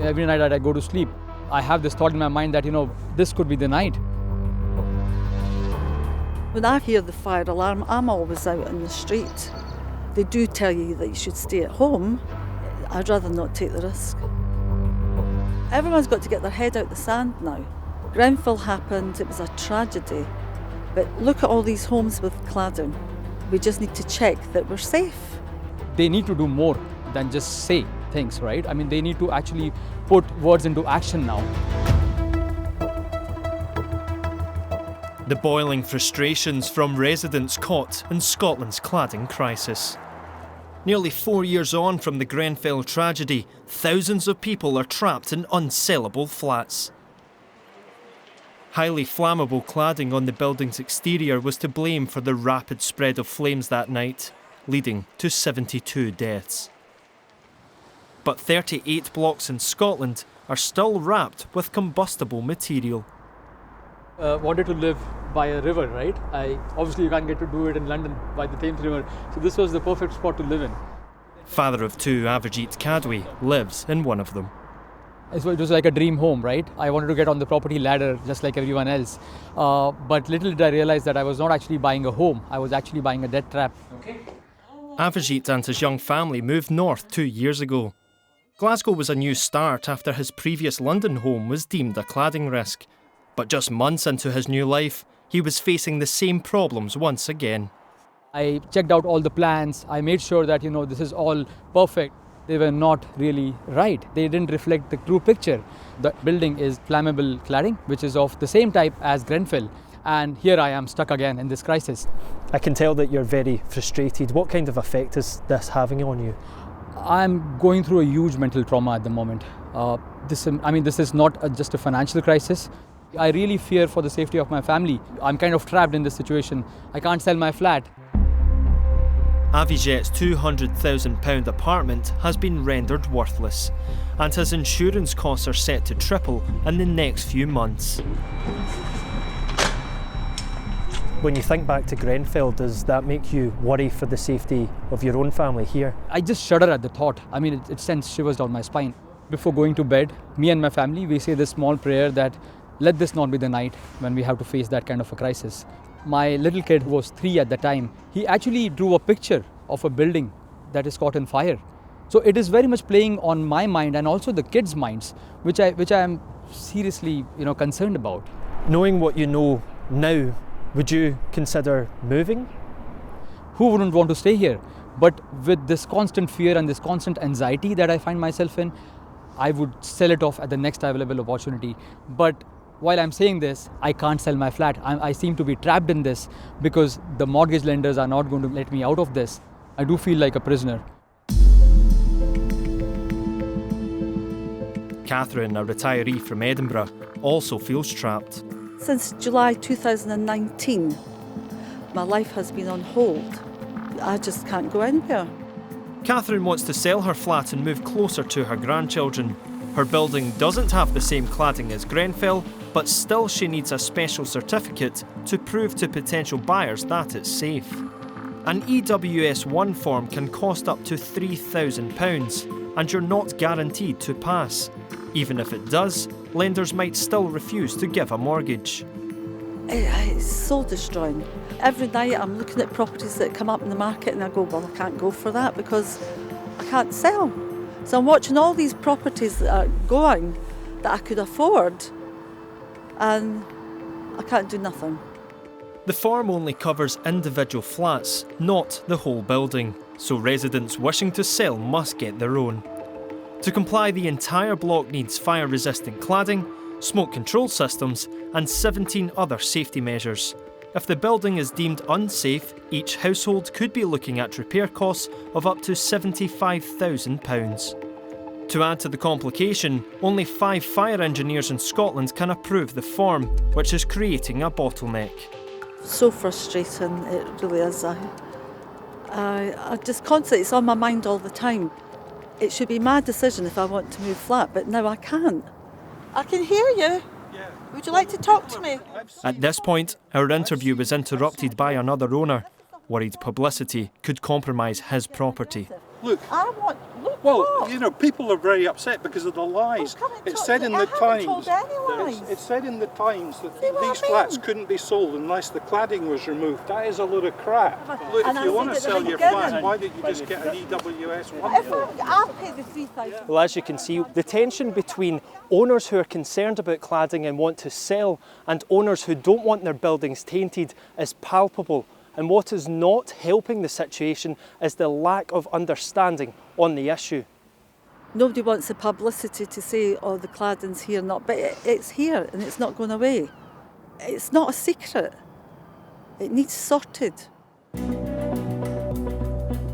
Every night that I go to sleep, I have this thought in my mind that, this could be the night. When I hear the fire alarm, I'm always out in the street. They do tell you that you should stay at home. I'd rather not take the risk. Everyone's got to get their head out the sand now. Grenfell happened, it was a tragedy. But look at all these homes with cladding. We just need to check that we're safe. They need to do more than just say things, right? I mean, they need to actually put words into action now. The boiling frustrations from residents caught in Scotland's cladding crisis. Nearly 4 years on from the Grenfell tragedy, thousands of people are trapped in unsellable flats. Highly flammable cladding on the building's exterior was to blame for the rapid spread of flames that night, leading to 72 deaths. But 38 blocks in Scotland are still wrapped with combustible material. Wanted to live by a river, right? Obviously you can't get to do it in London by the Thames River, so this was the perfect spot to live in. Father of two, Avijit Kadwi, lives in one of them. So it was like a dream home, right? I wanted to get on the property ladder just like everyone else. But little did I realize that I was not actually buying a home, I was actually buying a death trap. Okay. Avijit and his young family moved north 2 years ago. Glasgow was a new start after his previous London home was deemed a cladding risk. But just months into his new life, he was facing the same problems once again. I checked out all the plans. I made sure that, this is all perfect. They were not really right. They didn't reflect the true picture. The building is flammable cladding, which is of the same type as Grenfell. And here I am stuck again in this crisis. I can tell that you're very frustrated. What kind of effect is this having on you? I'm going through a huge mental trauma at the moment. This is not just a financial crisis. I really fear for the safety of my family. I'm kind of trapped in this situation. I can't sell my flat. Avijit's £200,000 apartment has been rendered worthless, and his insurance costs are set to triple in the next few months. When you think back to Grenfell, does that make you worry for the safety of your own family here? I just shudder at the thought. It sends shivers down my spine. Before going to bed, me and my family, we say this small prayer that let this not be the night when we have to face that kind of a crisis. My little kid, who was 3 at the time, he actually drew a picture of a building that is caught in fire. So it is very much playing on my mind and also the kids' minds, which I am seriously, concerned about. Knowing what you know now, would you consider moving? Who wouldn't want to stay here? But with this constant fear and this constant anxiety that I find myself in, I would sell it off at the next available opportunity. But while I'm saying this, I can't sell my flat. I seem to be trapped in this because the mortgage lenders are not going to let me out of this. I do feel like a prisoner. Catherine, a retiree from Edinburgh, also feels trapped. Since July 2019, my life has been on hold. I just can't go anywhere. Catherine wants to sell her flat and move closer to her grandchildren. Her building doesn't have the same cladding as Grenfell, but still she needs a special certificate to prove to potential buyers that it's safe. An EWS1 form can cost up to £3,000, and you're not guaranteed to pass. Even if it does, lenders might still refuse to give a mortgage. It's soul destroying. Every night I'm looking at properties that come up in the market and I go, well, I can't go for that because I can't sell. So I'm watching all these properties that are going that I could afford and I can't do nothing. The form only covers individual flats, not the whole building, so residents wishing to sell must get their own. To comply, the entire block needs fire-resistant cladding, smoke control systems and 17 other safety measures. If the building is deemed unsafe, each household could be looking at repair costs of up to £75,000. To add to the complication, only 5 fire engineers in Scotland can approve the form, which is creating a bottleneck. So frustrating, it really is. I just constantly, it's on my mind all the time. It should be my decision if I want to move flat, but now I can't. I can hear you. Would you like to talk to me? At this point, our interview was interrupted by another owner, worried publicity could compromise his property. Look. Well, you know, people are very upset because of the lies. It's said in the Times. It's said in the Times that these flats couldn't be sold unless the cladding was removed. That is a load of crap. Look, if you want to sell your flat, why don't you just get an EWS one? I'll pay the 3,000. Well, as you can see, the tension between owners who are concerned about cladding and want to sell and owners who don't want their buildings tainted is palpable. And what is not helping the situation is the lack of understanding on the issue. Nobody wants the publicity to say, oh, the cladding's here, not, but it's here and it's not going away. It's not a secret. It needs sorted.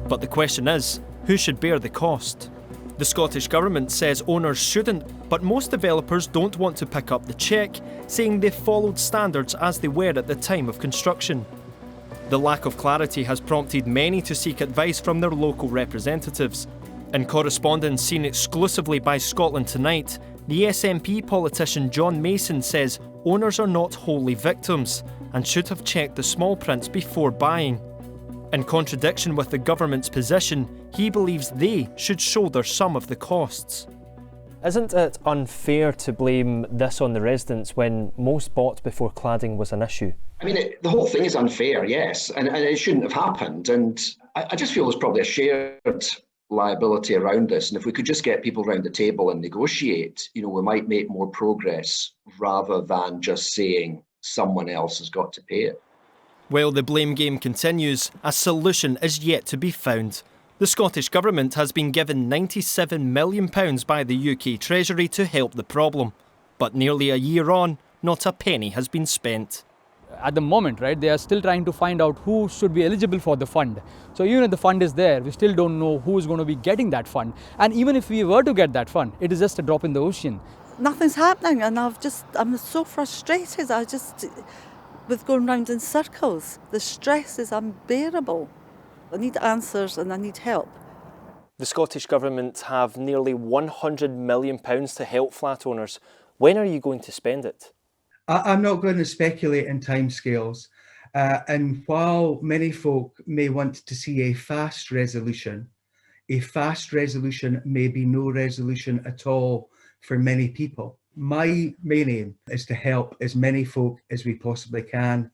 But the question is, who should bear the cost? The Scottish Government says owners shouldn't, but most developers don't want to pick up the cheque, saying they've followed standards as they were at the time of construction. The lack of clarity has prompted many to seek advice from their local representatives. In correspondence seen exclusively by Scotland Tonight, the SNP politician John Mason says owners are not wholly victims and should have checked the small print before buying. In contradiction with the government's position, he believes they should shoulder some of the costs. Isn't it unfair to blame this on the residents when most bought before cladding was an issue? I mean, the whole thing is unfair, yes, and it shouldn't have happened. And I just feel there's probably a shared liability around this. And if we could just get people around the table and negotiate, you know, we might make more progress rather than just saying someone else has got to pay it. While the blame game continues, a solution is yet to be found. The Scottish Government has been given £97 million by the UK Treasury to help the problem. But nearly a year on, not a penny has been spent. At the moment, right, they are still trying to find out who should be eligible for the fund. So even if the fund is there, we still don't know who is going to be getting that fund. And even if we were to get that fund, it is just a drop in the ocean. Nothing's happening and I'm so frustrated. With going round in circles. The stress is unbearable. I need answers and I need help. The Scottish Government have nearly £100 million to help flat owners. When are you going to spend it? I'm not going to speculate in timescales. And while many folk may want to see a fast resolution may be no resolution at all for many people. My main aim is to help as many folk as we possibly can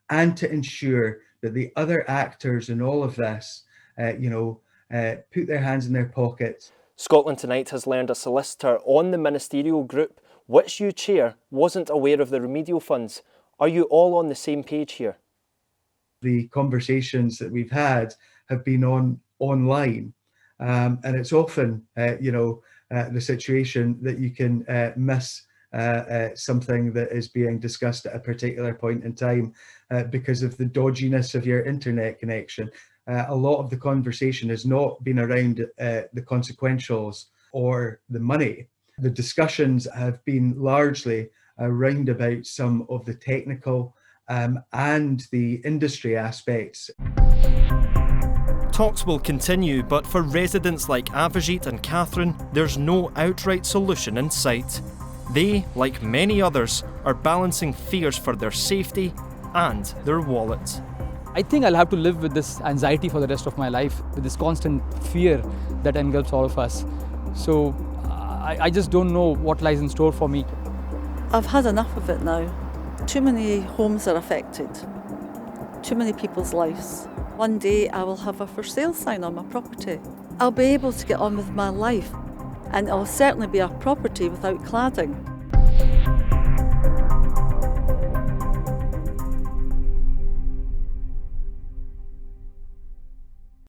and to ensure that the other actors in all of this, put their hands in their pockets. Scotland Tonight has learned a solicitor on the ministerial group, which you chair, wasn't aware of the remedial funds. Are you all on the same page here? The conversations that we've had have been online, and it's often, the situation that you can miss something that is being discussed at a particular point in time because of the dodginess of your internet connection. A lot of the conversation has not been around the consequentials or the money. The discussions have been largely around about some of the technical and the industry aspects. Talks will continue, but for residents like Avijit and Catherine, there's no outright solution in sight. They, like many others, are balancing fears for their safety and their wallet. I think I'll have to live with this anxiety for the rest of my life, with this constant fear that engulfs all of us. So I just don't know what lies in store for me. I've had enough of it now. Too many homes are affected. Too many people's lives. One day I will have a for sale sign on my property. I'll be able to get on with my life and it'll certainly be a property without cladding.